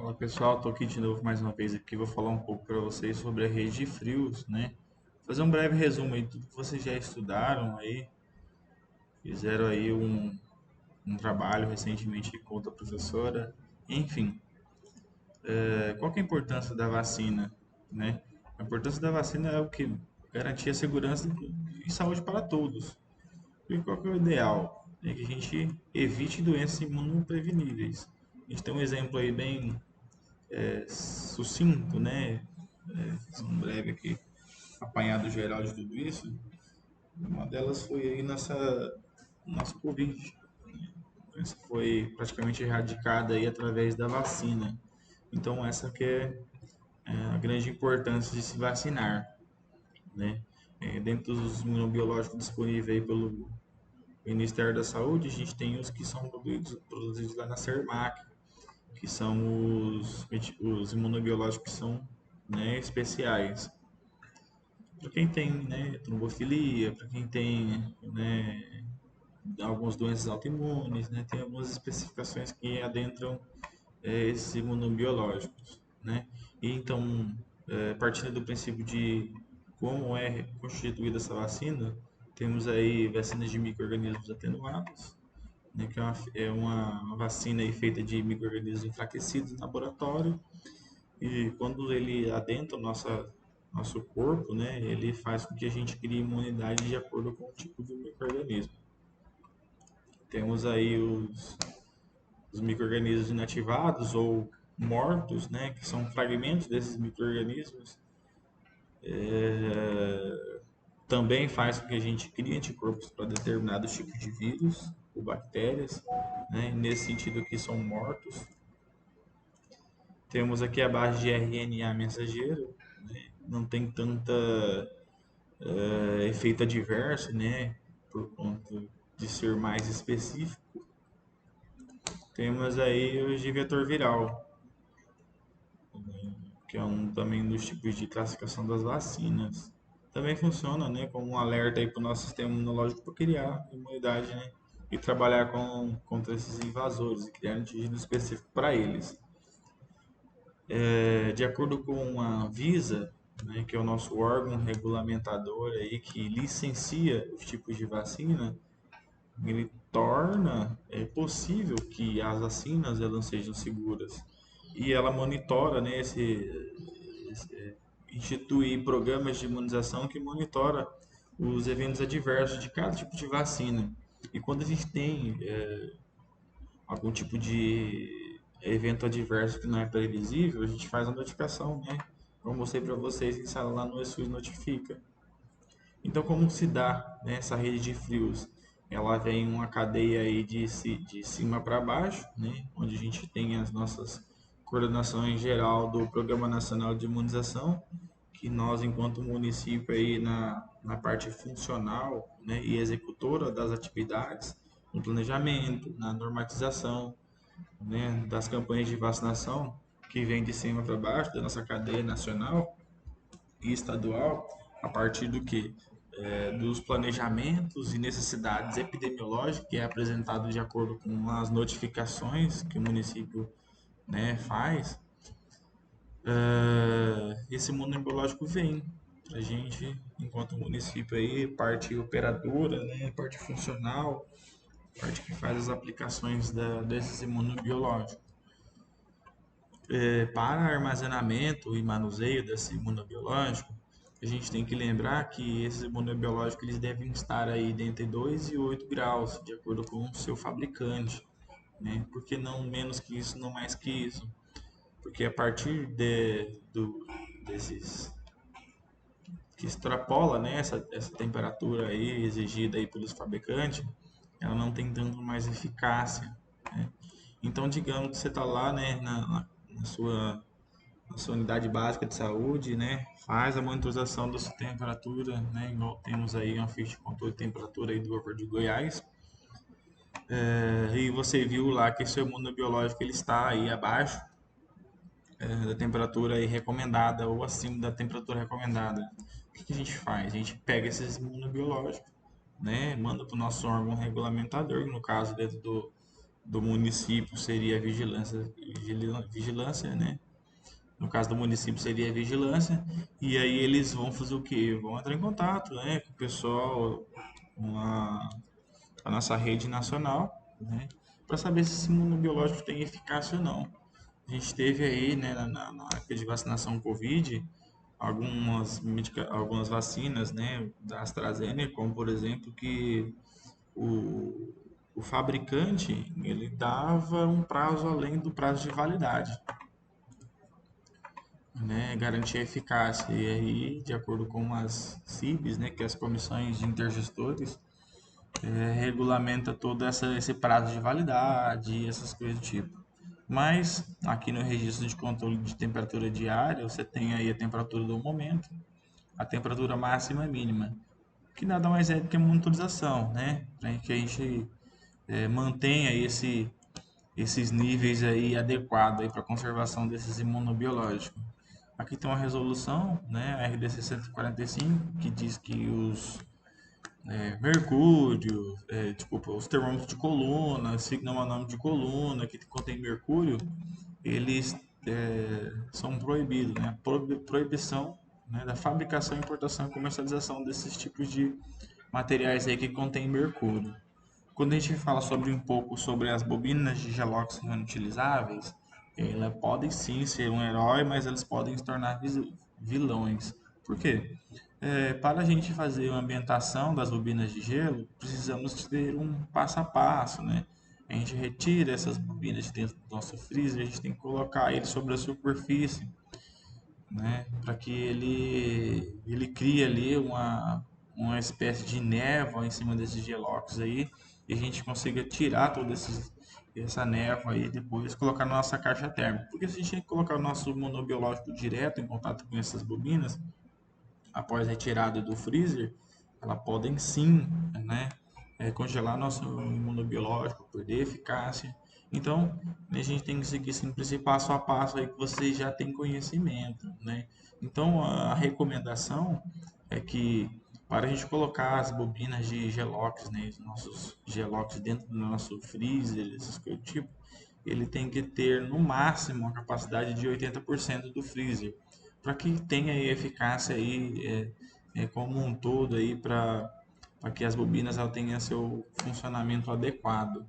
Fala pessoal, tô aqui de novo mais uma vez aqui, vou falar um pouco para vocês sobre a rede de frios, né? Fazer um breve resumo aí de tudo que vocês já estudaram aí, fizeram aí um trabalho recentemente com outra professora, enfim, qual que é a importância da vacina, né? A importância da vacina é o que? Garantir a segurança e saúde para todos. E qual que é o ideal? É que a gente evite doenças imunopreveníveis. A gente tem um exemplo aí bem sucinto, né? Um breve aqui, apanhado geral de tudo isso. Uma delas foi aí nossa Covid. Essa foi praticamente erradicada aí através da vacina. Então essa que é a grande importância de se vacinar, né? Dentro dos imunobiológicos disponíveis aí pelo Ministério da Saúde, a gente tem os que são produzidos lá na Sermac, que são os imunobiológicos que são, né, especiais. Para quem tem, né, trombofilia, para quem tem, né, algumas doenças autoimunes, né, tem algumas especificações que adentram esses imunobiológicos, né? E então, partindo do princípio de como é constituída essa vacina, temos aí vacinas de micro-organismos atenuados, né, que é uma vacina aí feita de micro-organismos enfraquecidos em laboratório, e quando ele adentra nosso corpo, né, ele faz com que a gente crie imunidade de acordo com o tipo de microorganismo. Temos aí os microorganismos inativados ou mortos, né, que são fragmentos desses microorganismos, também faz com que a gente crie anticorpos para determinados tipos de vírus ou bactérias, né, nesse sentido aqui são mortos. Temos aqui a base de RNA mensageiro, né, não tem tanta efeito adverso, né, por conta de ser mais específico. Temos aí o de vetor viral, que é um também dos tipos de classificação das vacinas. Também funciona, né, como um alerta aí para o nosso sistema imunológico para criar imunidade, né, e trabalhar contra esses invasores e criar antígeno específico para eles. De acordo com a Anvisa, né, que é o nosso órgão regulamentador aí que licencia os tipos de vacina, ele torna possível que as vacinas elas sejam seguras e ela monitora, né, institui programas de imunização que monitora os eventos adversos de cada tipo de vacina. E quando a gente tem algum tipo de evento adverso que não é previsível, a gente faz a notificação, né? Como eu mostrei para vocês, que instala lá no ESUS notifica. Então, como se dá, né, essa rede de frios? Ela vem uma cadeia aí de cima para baixo, né, onde a gente tem as nossas coordenações geral do Programa Nacional de Imunização, que nós, enquanto município, aí na parte funcional, né, e executora das atividades, no planejamento, na normatização, né, das campanhas de vacinação, que vem de cima para baixo, da nossa cadeia nacional e estadual, a partir do que? Dos planejamentos e necessidades epidemiológicas, que é apresentado de acordo com as notificações que o município, né, faz, esse mundo biológico vem para a gente, enquanto município aí, parte operadora, né, parte funcional, parte que faz as aplicações desses imunobiológicos. Para armazenamento e manuseio desse imunobiológico, a gente tem que lembrar que esses imunobiológicos eles devem estar aí entre 2 e 8 graus, de acordo com o seu fabricante, né? Por que não menos que isso, não mais que isso? Porque a partir desses que extrapola, né, essa temperatura aí exigida aí pelos fabricantes, ela não tem tanto mais eficácia, né? Então, digamos que você está lá, né, na sua unidade básica de saúde, né, faz a monitorização da sua temperatura, né, igual temos aí uma ficha de controle de temperatura aí do governo de Goiás, e você viu lá que seu imunobiológico ele está aí abaixo da temperatura aí recomendada ou acima da temperatura recomendada. O que a gente faz? A gente pega esses imunobiológicos, né, manda para o nosso órgão regulamentador, no caso dentro do município seria a vigilância, né? No caso do município seria a vigilância, e aí eles vão fazer o quê? Vão entrar em contato, né, com o pessoal, com a nossa rede nacional, né, para saber se esse imunobiológico tem eficácia ou não. A gente teve aí, né, na época de vacinação Covid, algumas vacinas, né, da AstraZeneca, como por exemplo, que o, o fabricante ele dava um prazo além do prazo de validade, né, garantir a eficácia. E aí, de acordo com as CIBs, né, que é as comissões de intergestores, regulamenta todo esse prazo de validade e essas coisas do tipo. Mas aqui no registro de controle de temperatura diária, você tem aí a temperatura do momento, a temperatura máxima e mínima, que nada mais é do que a monitorização, né? Para que a gente mantenha esses níveis aí adequados para a conservação desses imunobiológicos. Aqui tem uma resolução, né, a RDC 145, que diz que os mercúrio, desculpa, os termômetros de coluna, sigma-nome de coluna, que contém mercúrio, eles são proibidos, né? Proibição, né, da fabricação, importação e comercialização desses tipos de materiais aí que contêm mercúrio. Quando a gente fala sobre um pouco sobre as bobinas de Gelox reutilizáveis, elas podem sim ser um herói, mas elas podem se tornar vilões. Por quê? Para a gente fazer a ambientação das bobinas de gelo, precisamos ter um passo a passo, né? A gente retira essas bobinas de dentro do nosso freezer, a gente tem que colocar ele sobre a superfície, né? Para que ele crie ali uma espécie de névoa em cima desses gelox aí e a gente consiga tirar essa névoa aí depois colocar na nossa caixa térmica. Porque se a gente colocar o nosso imunobiológico direto em contato com essas bobinas, após retirada do freezer, elas podem sim, né, congelar nosso imunobiológico, perder eficácia. Então, a gente tem que seguir sempre esse passo a passo aí que você já tem conhecimento, né? Então, a recomendação é que para a gente colocar as bobinas de gelox, né, os nossos gelox dentro do nosso freezer, esses coisas do tipo, ele tem que ter no máximo a capacidade de 80% do freezer, para que tenha aí eficácia aí como um todo aí para que as bobinas ela tenham seu funcionamento adequado.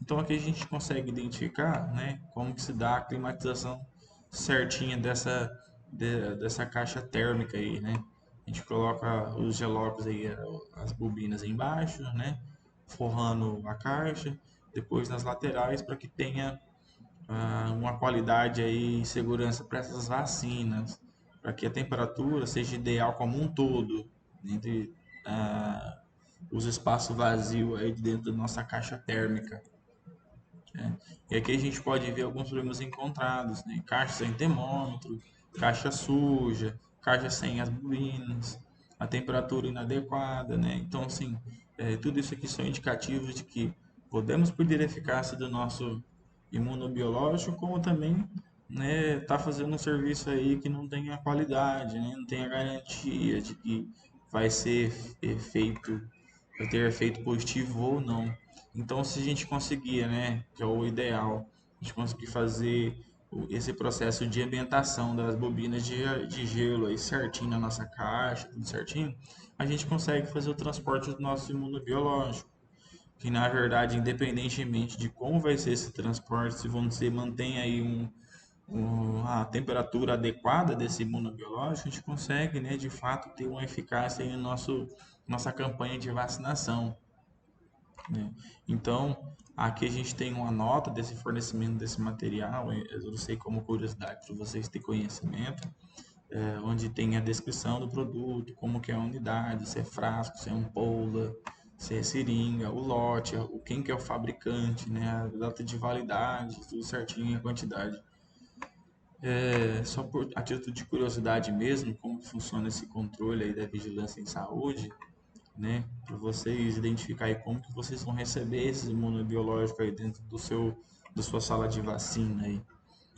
Então aqui a gente consegue identificar, né, como que se dá a climatização certinha dessa caixa térmica aí, né? A gente coloca os gelocos aí, as bobinas embaixo, né, forrando a caixa, depois nas laterais para que tenha uma qualidade aí e segurança para essas vacinas, para que a temperatura seja ideal como um todo, entre ah, os espaços vazios aí dentro da nossa caixa térmica, né? E aqui a gente pode ver alguns problemas encontrados, né? Caixa sem termômetro, caixa suja, caixa sem as bobinas, a temperatura inadequada, né? Então, assim, tudo isso aqui são indicativos de que podemos perder a eficácia do nosso imunobiológico, como também, né, tá fazendo um serviço aí que não tem a qualidade, né? Não tem a garantia de que vai ser feito, vai ter efeito positivo ou não. Então, se a gente conseguir, né, que é o ideal, a gente conseguir fazer esse processo de ambientação das bobinas de gelo aí certinho na nossa caixa, tudo certinho, a gente consegue fazer o transporte do nosso imunobiológico. Que na verdade, independentemente de como vai ser esse transporte, se você mantém aí a temperatura adequada desse imunobiológico, a gente consegue, né, de fato, ter uma eficácia aí no nossa campanha de vacinação, né? Então, aqui a gente tem uma nota desse fornecimento desse material, eu não sei como curiosidade para vocês terem conhecimento, onde tem a descrição do produto, como que é a unidade, se é frasco, se é ampola, se é seringa, o lote, quem que é o fabricante, né, a data de validade, tudo certinho, a quantidade. Só por a título de curiosidade mesmo, como funciona esse controle aí da vigilância em saúde, né, para vocês identificarem como que vocês vão receber esses imunobiológicos aí dentro da sua sala de vacina aí,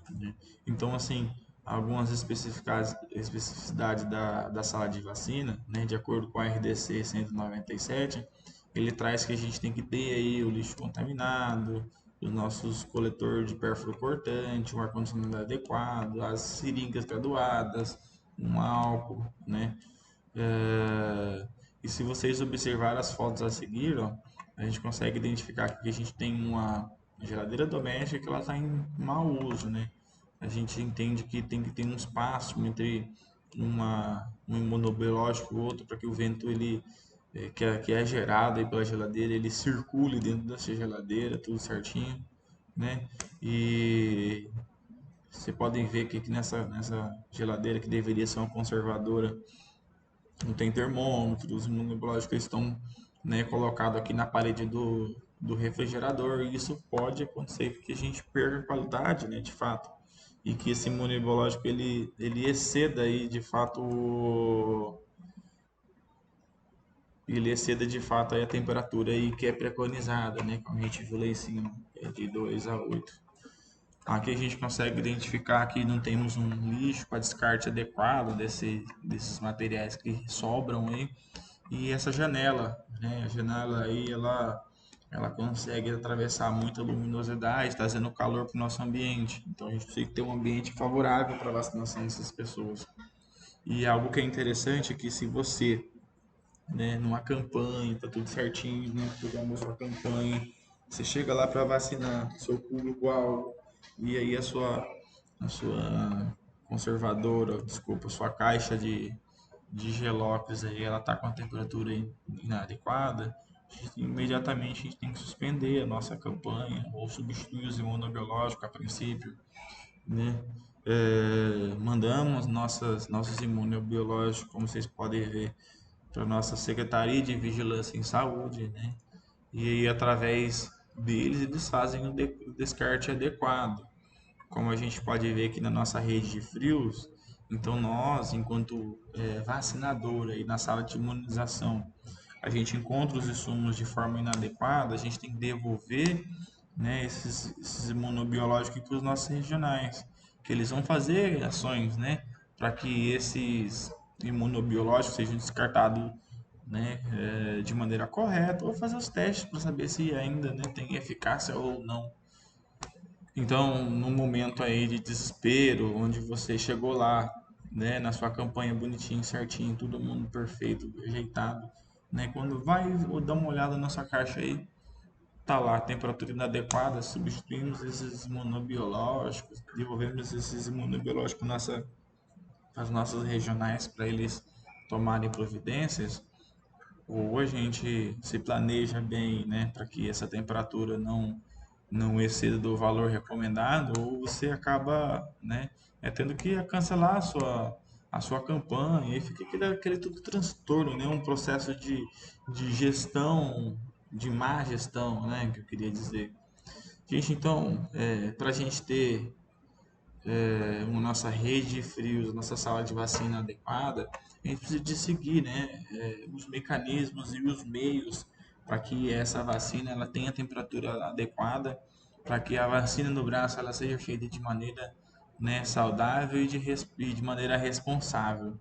né? Então, assim, algumas especificidades da sala de vacina, né, de acordo com a RDC 197, ele traz que a gente tem que ter aí o lixo contaminado, os nossos coletores de pérfuro cortante, um ar-condicionado adequado, as seringas graduadas, um álcool, né? É, e se vocês observarem as fotos a seguir, ó, a gente consegue identificar que a gente tem uma geladeira doméstica que ela está em mau uso, né? A gente entende que tem que ter um espaço entre um imunobiológico e outro para que o vento que é gerado aí pela geladeira ele circule dentro dessa geladeira, tudo certinho, né? E vocês podem ver que aqui nessa geladeira que deveria ser uma conservadora não tem termômetro, os imunobiológicos estão, né, colocados aqui na parede do refrigerador, e isso pode acontecer que a gente perca a qualidade, né, de fato, e que esse imunobiológico ele exceda aí de fato ele exceda de fato aí a temperatura aí que é preconizada, né, como a gente viu lá em cima, é de 2 a 8. Aqui a gente consegue identificar que não temos um lixo para descarte adequado desses materiais que sobram aí. E essa janela, né? A janela aí, ela consegue atravessar muita luminosidade, trazendo calor para o nosso ambiente. Então a gente precisa ter um ambiente favorável para a vacinação dessas pessoas. E algo que é interessante é que se você, né, numa campanha, tá tudo certinho, né, programou sua campanha, você chega lá para vacinar seu público-alvo, e aí a sua conservadora, desculpa, a sua caixa de gelópolis aí, ela tá com a temperatura inadequada, imediatamente a gente tem que suspender a nossa campanha ou substituir os imunobiológicos a princípio, né? Mandamos nossos imunobiológicos, como vocês podem ver, para a nossa Secretaria de Vigilância em Saúde, né? E aí, através deles, eles fazem o descarte adequado. Como a gente pode ver aqui na nossa rede de frios, então nós, enquanto vacinadora e na sala de imunização, a gente encontra os insumos de forma inadequada, a gente tem que devolver, né, esses imunobiológicos para os nossos regionais, que eles vão fazer ações, né, para que esses imunobiológicos sejam descartados, né, de maneira correta, ou fazer os testes para saber se ainda, né, tem eficácia ou não. Então, no momento aí de desespero, onde você chegou lá, né, na sua campanha bonitinho, certinho, todo mundo perfeito, ajeitado, né, quando vai dar uma olhada na sua caixa aí, tá lá, temperatura inadequada, substituímos esses imunobiológicos, devolvemos esses imunobiológicos nas nossas regionais para eles tomarem providências, ou a gente se planeja bem, né, para que essa temperatura não exceda do valor recomendado, ou você acaba, né, tendo que cancelar a sua campanha, e fica aquele tudo transtorno, né, um processo de gestão, de má gestão, né, que eu queria dizer. Gente, então, para a gente ter uma nossa rede de frios, nossa sala de vacina adequada, a gente precisa de seguir, né, os mecanismos e os meios para que essa vacina ela tenha a temperatura adequada, para que a vacina no braço ela seja feita de maneira, né, saudável e de maneira responsável.